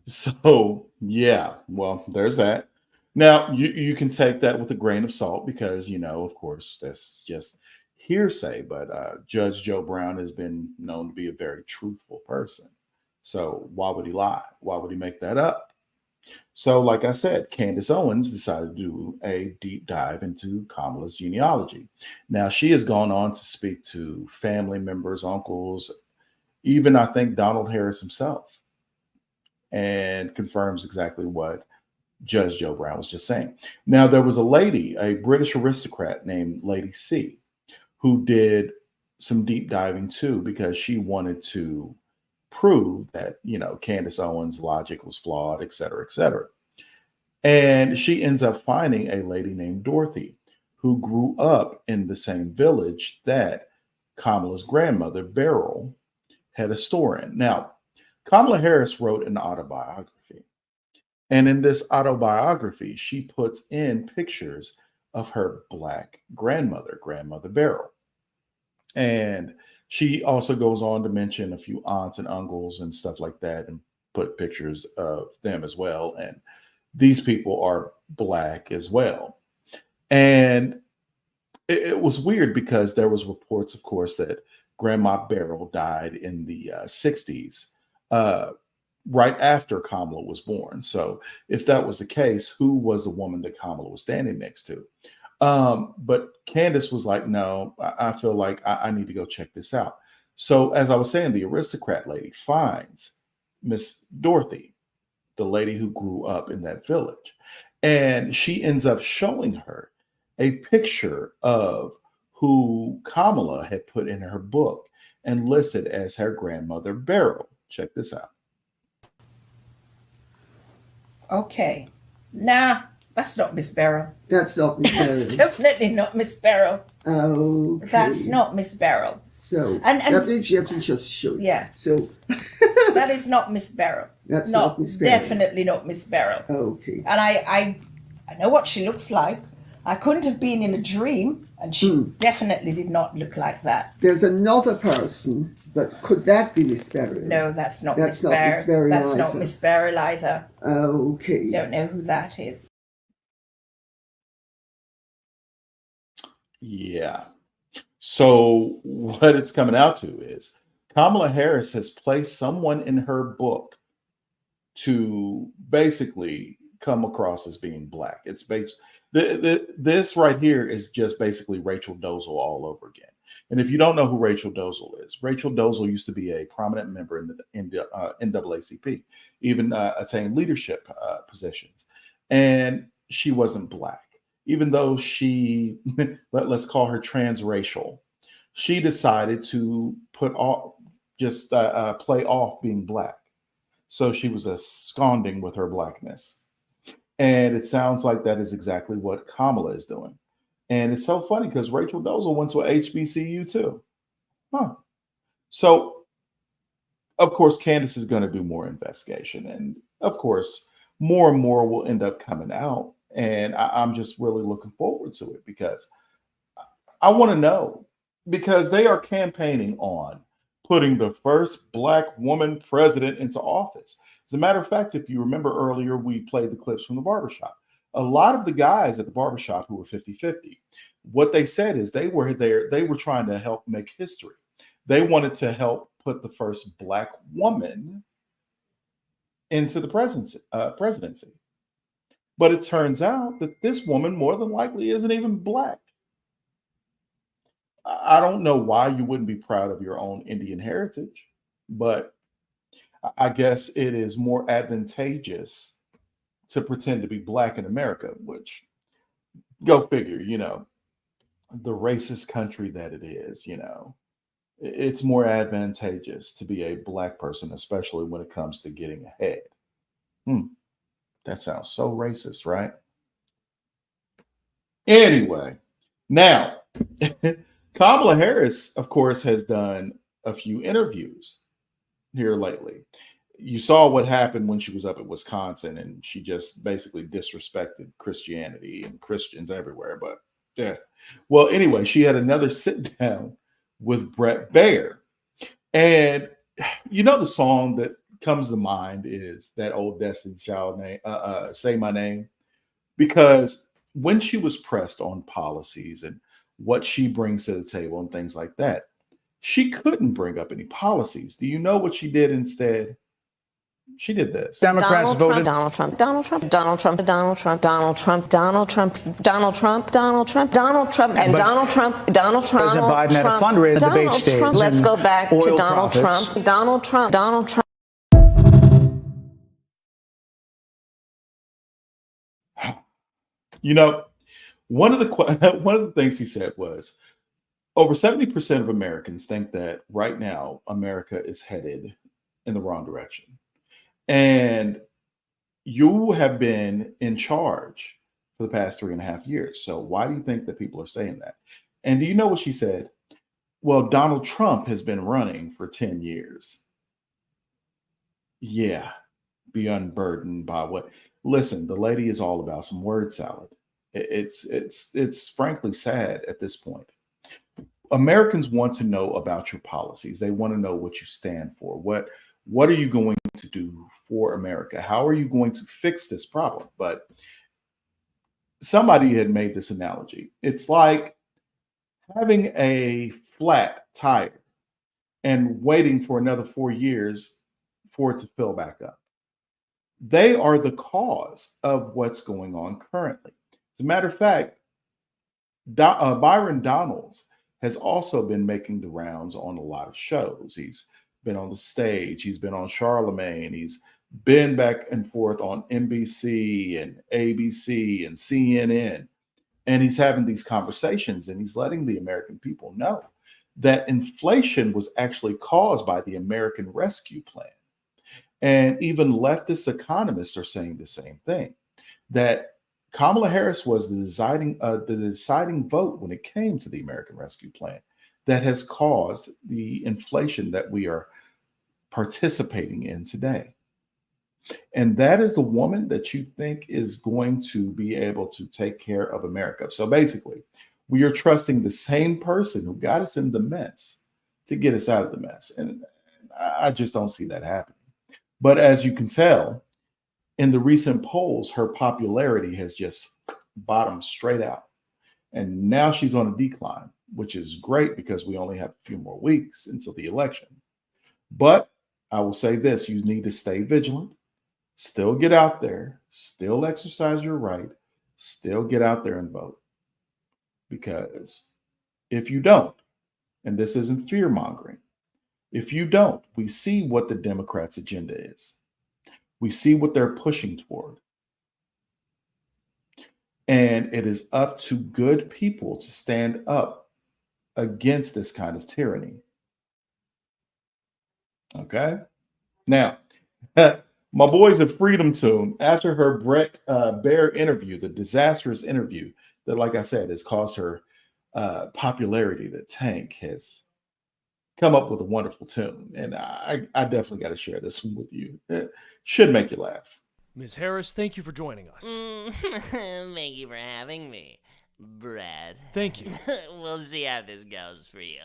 [SPEAKER 10] So, yeah, well, there's that. Now, you can take that with a grain of salt because, you know, of course, that's just hearsay. But Judge Joe Brown has been known to be a very truthful person. So why would he lie? Why would he make that up? So, like I said, Candace Owens decided to do a deep dive into Kamala's genealogy. Now, she has gone on to speak to family members, uncles, even I think Donald Harris himself, and confirms exactly what Judge Joe Brown was just saying. Now, there was a lady, a British aristocrat named Lady C, who did some deep diving too, because she wanted to prove that, you know, Candace Owens' logic was flawed, et cetera, et cetera. And she ends up finding a lady named Dorothy, who grew up in the same village that Kamala's grandmother, Beryl, had a store in. Now, Kamala Harris wrote an autobiography. And in this autobiography, she puts in pictures of her Black grandmother, Grandmother Beryl. And she also goes on to mention a few aunts and uncles and stuff like that and put pictures of them as well. And these people are Black as well. And it was weird because there was reports, of course, that Grandma Beryl died in the 60s. Right after Kamala was born. So if that was the case, who was the woman that Kamala was standing next to? But Candace was like, no, I feel like I need to go check this out. So as I was saying, the aristocrat lady finds Miss Dorothy, the lady who grew up in that village. And she ends up showing her a picture of who Kamala had put in her book and listed as her grandmother Beryl. Check this out.
[SPEAKER 7] Okay. Nah, that's not Miss Beryl.
[SPEAKER 8] That's not Miss Beryl.
[SPEAKER 7] That's definitely not Miss Beryl.
[SPEAKER 8] Okay.
[SPEAKER 7] That's not Miss Beryl.
[SPEAKER 8] So,
[SPEAKER 7] and
[SPEAKER 8] I think you have to just show it.
[SPEAKER 7] Yeah.
[SPEAKER 8] So,
[SPEAKER 7] that is not Miss Beryl.
[SPEAKER 8] That's not Miss Beryl.
[SPEAKER 7] Definitely not Miss Beryl.
[SPEAKER 8] Okay.
[SPEAKER 7] And I know what she looks like. I couldn't have been in a dream, and she definitely did not look like that.
[SPEAKER 8] There's another person, but could that be Miss Beryl?
[SPEAKER 7] No, that's not
[SPEAKER 8] That's
[SPEAKER 7] Miss
[SPEAKER 8] not
[SPEAKER 7] Beryl.
[SPEAKER 8] Miss Beryl
[SPEAKER 7] That's
[SPEAKER 8] either.
[SPEAKER 7] not Miss Beryl either.
[SPEAKER 8] Okay.
[SPEAKER 7] Don't know who that is.
[SPEAKER 10] Yeah. So what it's coming out to is Kamala Harris has placed someone in her book to basically come across as being Black. It's based this right here is just basically Rachel Dolezal all over again. And if you don't know who Rachel Dolezal is, Rachel Dolezal used to be a prominent member in the NAACP, even attained leadership positions. And she wasn't Black, even though she, let's call her transracial. She decided to play off being Black. So she was absconding with her Blackness. And it sounds like that is exactly what Kamala is doing. And it's so funny because Rachel Dolezal went to a HBCU too. Huh. So, of course, Candace is going to do more investigation. And, of course, more and more will end up coming out. And I'm just really looking forward to it because I want to know, because they are campaigning on putting the first Black woman president into office. As a matter of fact, if you remember earlier, we played the clips from the barbershop. A lot of the guys at the barbershop who were 50-50, what they said is they were trying to help make history. They wanted to help put the first Black woman into the presidency. But it turns out that this woman more than likely isn't even Black. I don't know why you wouldn't be proud of your own Indian heritage, but I guess it is more advantageous to pretend to be Black in America, which, go figure, you know, the racist country that it is, you know, it's more advantageous to be a Black person, especially when it comes to getting ahead. That sounds so racist, right? Anyway, now Kamala Harris, of course, has done a few interviews here lately. You saw what happened when she was up at Wisconsin, and she just basically disrespected Christianity and Christians everywhere. But yeah, well, anyway, she had another sit down with Bret Baier, and you know the song that comes to mind is that old Destiny's Child name, "Say My Name," because when she was pressed on policies and what she brings to the table and things like that, she couldn't bring up any policies. Do you know what she did instead? She did this.
[SPEAKER 9] Democrats voted. Donald Trump, Donald Trump, Donald Trump, Donald Trump, Donald Trump, Donald Trump, Donald Trump, Donald Trump, Donald Trump, and Donald Trump, Donald Trump.
[SPEAKER 11] President Biden had a fundraiser debate stage.
[SPEAKER 9] Let's go back to Donald Trump, Donald Trump, Donald Trump.
[SPEAKER 10] You know, one of the things he said was over 70% of Americans think that right now America is headed in the wrong direction. And you have been in charge for the past 3.5 years. So why do you think that people are saying that? And do you know what she said? Well, Donald Trump has been running for 10 years. Yeah, be unburdened by what? Listen, the lady is all about some word salad. It's frankly sad at this point. Americans want to know about your policies. They want to know what you stand for. What are you going to do for America? How are you going to fix this problem? But somebody had made this analogy. It's like having a flat tire and waiting for another 4 years for it to fill back up. They are the cause of what's going on currently. As a matter of fact, Byron Donalds has also been making the rounds on a lot of shows. He's been on the stage. He's been on Charlemagne. He's been back and forth on NBC and ABC and CNN. And he's having these conversations, and he's letting the American people know that inflation was actually caused by the American Rescue Plan. And even leftist economists are saying the same thing, that Kamala Harris was the deciding vote when it came to the American Rescue Plan that has caused the inflation that we are participating in today. And that is the woman that you think is going to be able to take care of America. So basically, we are trusting the same person who got us in the mess to get us out of the mess. And I just don't see that happening. But as you can tell, in the recent polls, her popularity has just bottomed straight out. And now she's on a decline, which is great because we only have a few more weeks until the election. But I will say this, you need to stay vigilant, still get out there, still exercise your right, still get out there and vote. Because if you don't, and this isn't fear mongering, if you don't, we see what the Democrats' agenda is. We see what they're pushing toward. And it is up to good people to stand up against this kind of tyranny. Okay? Now, my boys at Freedom Tune, after her Bret Baier interview, the disastrous interview that, like I said, has caused her popularity to tank, has come up with a wonderful tune. And I definitely got to share this one with you. It should make you laugh.
[SPEAKER 12] Ms. Harris, thank you for joining us.
[SPEAKER 13] Thank you for having me, Brad.
[SPEAKER 12] Thank you.
[SPEAKER 13] We'll see how this goes for you.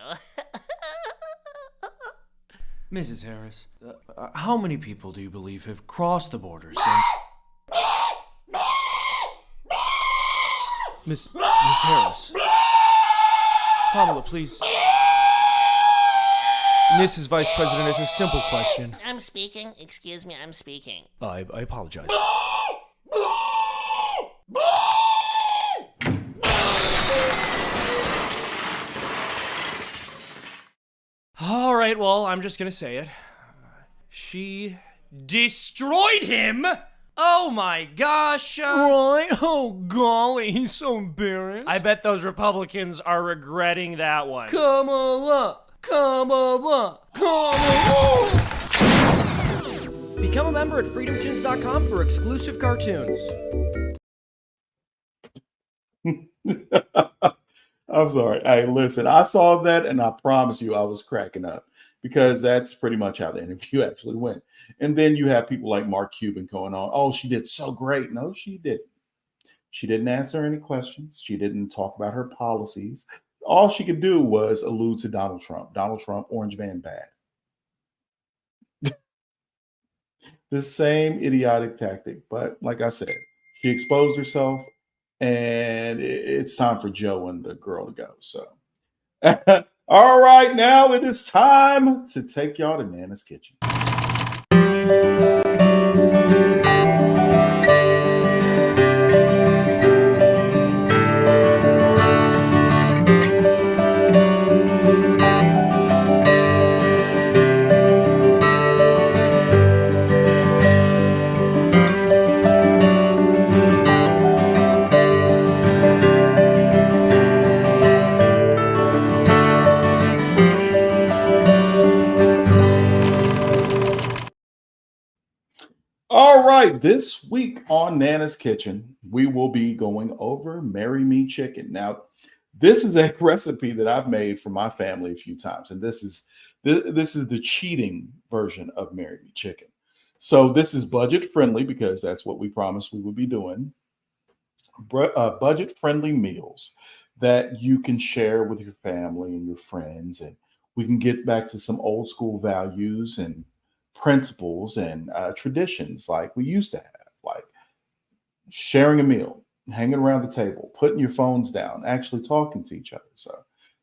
[SPEAKER 12] Mrs. Harris, how many people do you believe have crossed the borders? Miss Harris. Kamala, please. Mrs. Vice President, it's a simple question.
[SPEAKER 13] I'm speaking. Excuse me, I'm speaking.
[SPEAKER 12] I apologize. All right, well, I'm just gonna say it. She destroyed him! Oh my gosh! Right? Oh golly, he's so embarrassed. I bet those Republicans are regretting that one. Kamala! Kamala! Kamala! Become a member at freedomtunes.com for exclusive cartoons.
[SPEAKER 10] I'm sorry. Hey, listen, I saw that and I promise you I was cracking up because that's pretty much how the interview actually went. And then you have people like Mark Cuban going on, oh, she did so great. No, she didn't. She didn't answer any questions. She didn't talk about her policies. All she could do was allude to Donald Trump. Donald Trump, orange man bad. The same idiotic tactic. But like I said, she exposed herself, and it's time for Joe and the girl to go. So, all right, now it is time to take y'all to Nana's Kitchen. All right, this week on Nana's Kitchen, we will be going over Marry Me Chicken. Now, this is a recipe that I've made for my family a few times, and this is the cheating version of Marry Me Chicken. So this is budget friendly because that's what we promised we would be doing. Budget friendly meals that you can share with your family and your friends, and we can get back to some old school values and principles and traditions like we used to have, like sharing a meal, hanging around the table, putting your phones down, actually talking to each other. So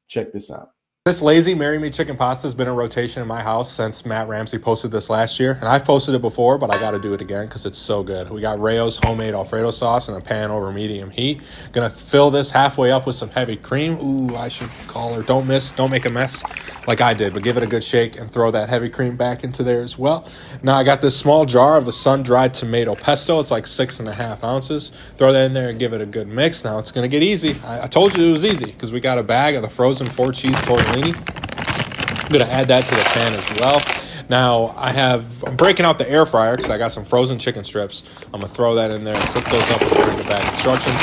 [SPEAKER 10] check this out.
[SPEAKER 14] This lazy Marry Me Chicken pasta has been in rotation in my house since Matt Ramsey posted this last year. And I've posted it before, but I got to do it again because it's so good. We got Rayo's homemade Alfredo sauce in a pan over medium heat. Gonna fill this halfway up with some heavy cream. Ooh, I should call her. Don't make a mess like I did, but give it a good shake and throw that heavy cream back into there as well. Now I got this small jar of the sun-dried tomato pesto. It's like 6.5 ounces. Throw that in there and give it a good mix. Now it's gonna get easy. I told you it was easy because we got a bag of the frozen 4-cheese tortellini. I'm going to add that to the pan as well. Now I'm breaking out the air fryer because I got some frozen chicken strips. I'm going to throw that in there and cook those up according to bag instructions.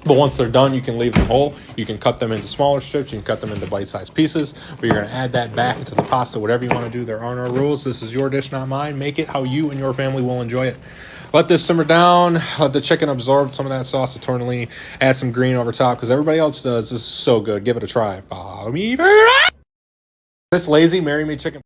[SPEAKER 14] But once they're done, you can leave them whole. You can cut them into smaller strips. You can cut them into bite-sized pieces. But you're going to add that back into the pasta, whatever you want to do. There are no rules. This is your dish, not mine. Make it how you and your family will enjoy it. Let this simmer down. Let the chicken absorb some of that sauce of tortellini. Add some green over top because everybody else does. This is so good. Give it a try. This lazy Marry Me Chicken.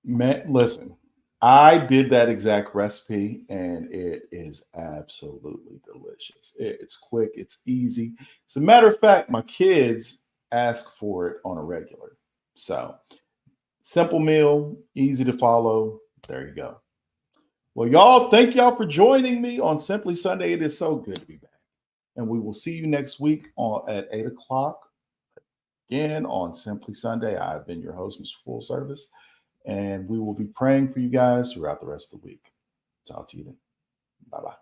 [SPEAKER 10] Man, listen, I did that exact recipe and it is absolutely delicious. It's quick. It's easy. As a matter of fact, my kids ask for it on a regular. So simple meal, easy to follow. There you go. Well, y'all, thank y'all for joining me on Simply Sunday. It is so good to be back. And we will see you next week at 8 o'clock. Again on Simply Sunday. I've been your host, Mr. Full Service, and we will be praying for you guys throughout the rest of the week. Talk to you then. Bye-bye.